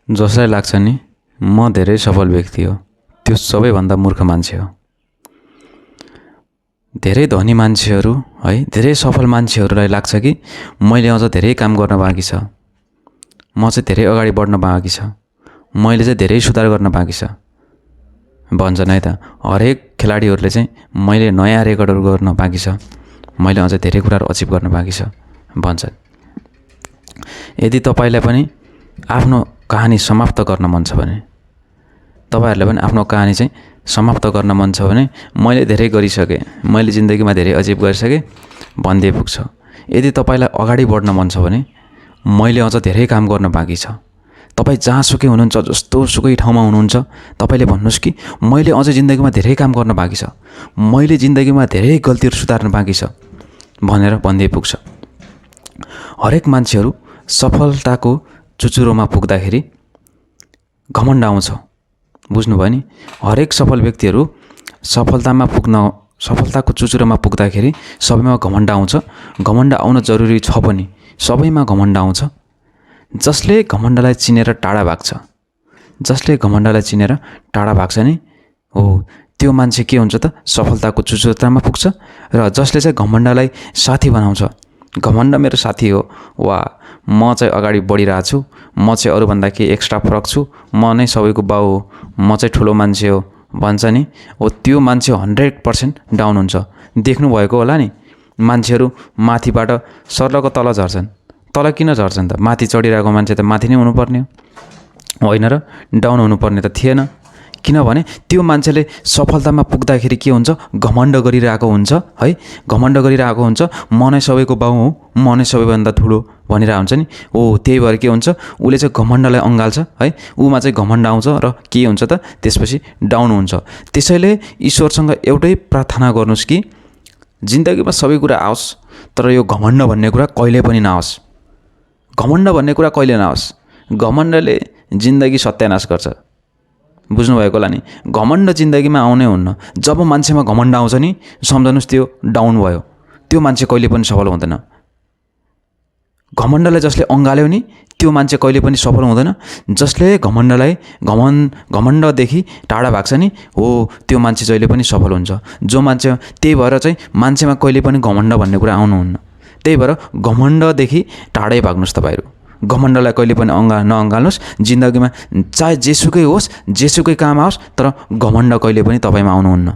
जसलाई लाग्छ नि म धेरै सफल व्यक्ति हो, त्यो सबैभन्दा मूर्ख मान्छे हो। धेरै धनी मान्छेहरू है, धेरै सफल मान्छेहरूलाई लाग्छ कि मैले अझ धेरै काम गर्न बाँकी छ, म चाहिँ धेरै अगाडि बढ्न बाँकी छ, मैले चाहिँ धेरै सुधार गर्न बाँकी छ भन्छन् है त। हरेक खेलाडीहरूले चाहिँ मैले नयाँ रेकर्डहरू गर्न बाँकी छ, मैले अझ धेरै कुराहरू अचिभ गर्न बाँकी छ भन्छन्। यदि तपाईँलाई पनि आफ्नो कहानी समाप्त गर्न मन छ भने, तपाईहरुले पनि आफ्नो कहानी चाहिँ समाप्त गर्न मन छ भने, मैले धेरै गरिसकेँ, मैले जिन्दगीमा धेरै अचिभ गरिसकेँ भन्दै पुग्छ। यदि तपाईलाई अगाडि बढ्न मन छ भने, मैले अझ धेरै काम गर्न बाँकी छ। तपाई जहाँसुकै हुनुहुन्छ, जस्तो सुकै ठाउँमा हुनुहुन्छ, तपाईले भन्नुस् कि मैले अझ जिन्दगीमा धेरै काम गर्न बाँकी छ, मैले जिन्दगीमा धेरै गल्तीहरू सुधार्न बाँकी छ भनेर भन्दै पुग्छ। हरेक मान्छेहरू सफलताको चुचुरोमा पुग्दाखेरि घमण्ड आउँछ, बुझ्नुभयो नि। हरेक सफल व्यक्तिहरू सफलताको चुचुरोमा पुग्दाखेरि सबैमा घमण्ड आउँछ। घमण्ड आउन जरुरी छ पनि, सबैमा घमण्ड आउँछ। जसले घमण्डलाई चिनेर टाढा भाग्छ, जसले घमण्डलाई चिनेर टाढा भाग्छ नि, हो त्यो मान्छे के हुन्छ त, सफलताको चुचुरोमा पुग्छ। र जसले चाहिँ घमण्डलाई साथी बनाउँछ, घमण्ड मेरो साथी हो, वा म चाहिँ अगाडि बढिरहेको छु, म चाहिँ अरूभन्दा के एक्स्ट्रा फरक छु, म नै सबैको बाउ हो, म चाहिँ ठुलो मान्छे हो भन्छ नि, हो त्यो मान्छे 100% डाउन हुन्छ। देख्नुभएको होला नि, मान्छेहरू माथिबाट सर्लको तल झर्छन्। तल किन झर्छन् त? माथि चढिरहेको मान्छे त माथि नै हुनुपर्ने हो, होइन र? डाउन हुनुपर्ने त थिएन। किनभने त्यो मान्छेले सफलतामा पुग्दाखेरि के हुन्छ, घमण्ड गरिरहेको हुन्छ है, घमण्ड गरिरहेको हुन्छ, म नै सबैको बाउ हो, म नै सबैभन्दा ठुलो भनिरहेको हुन्छ नि। हो त्यही भएर के हुन्छ, उसले चाहिँ घमण्डलाई अँगाल्छ है, ऊमा चाहिँ घमण्ड आउँछ र के हुन्छ त, त्यसपछि डाउन हुन्छ। त्यसैले ईश्वरसँग एउटै प्रार्थना गर्नुस् कि जिन्दगीमा सबै कुरा आओस्, तर यो घमण्ड भन्ने कुरा कहिले पनि नआओस्। घमण्ड भन्ने कुरा कहिले नआओस्। घमण्डले जिन्दगी सत्यानाश गर्छ, बुझ्नुभएको होला नि। घमण्ड जिन्दगीमा आउनै हुन्न। जब मान्छेमा घमण्ड आउँछ नि, सम्झनुस् त्यो डाउन भयो, त्यो मान्छे कहिले पनि सफल हुँदैन। घमण्डलाई जसले अँगाल्यो नि, त्यो मान्छे कहिले पनि सफल हुँदैन। जसले घमण्डदेखि टाढा भाग्छ नि, हो त्यो मान्छे जहिले पनि सफल हुन्छ। जो मान्छे, त्यही भएर चाहिँ मान्छेमा कहिले पनि घमण्ड भन्ने कुरा आउनुहुन्न। त्यही भएर घमण्डदेखि टाढै भाग्नुहोस् तपाईहरु। घमण्डलाई कहिले पनि नअँगाल्नुहोस्। जिन्दगीमा चाहे जेसुकै होस्, जेसुकै काम आओस्, तर घमण्ड कहिले पनि तपाईमा आउनुहुन्न।